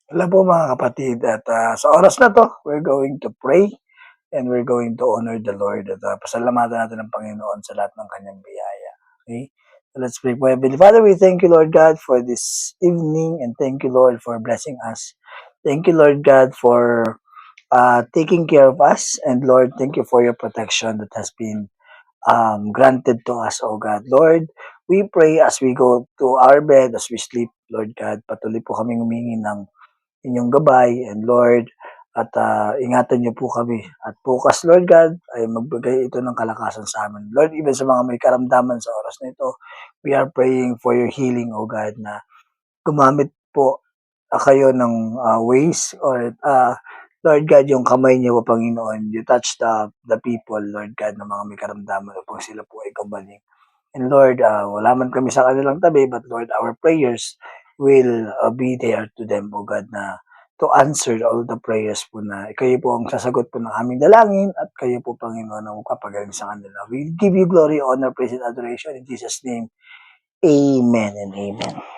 Hello po mga kapatid at sa oras na 'to, we're going to pray and we're going to honor the Lord at pasalamatan natin ang Panginoon sa lahat ng kanyang biyaya. Okay? So let's pray po. Heavenly Father, we thank you, Lord God, for this evening and thank you, Lord, for blessing us. Thank you, Lord God, for taking care of us, and Lord, thank you for your protection that has been granted to us, oh God. Lord, we pray as we go to our bed, as we sleep, Lord God, patuloy po kaming humingi ng inyong gabay, and Lord, at ingatan niyo po kami. At bukas, Lord God, ay magbigay ito ng kalakasan sa amin. Lord, even sa mga may karamdaman sa oras na ito, we are praying for your healing, O God, na gumamit po kayo ng ways or Lord God, yung kamay niyo po, Panginoon, you touch the people, Lord God, na mga may karamdaman upang sila po ay gumaling. And Lord, wala man kami sa kanilang tabi, but Lord, our prayers will be there to them, O God, na to answer all the prayers po na kayo po ang sasagot po ng aming dalangin at kayo po, Panginoon, ang magpapagaling sa kanila. We give you glory, honor, praise, and adoration in Jesus' name. Amen and amen.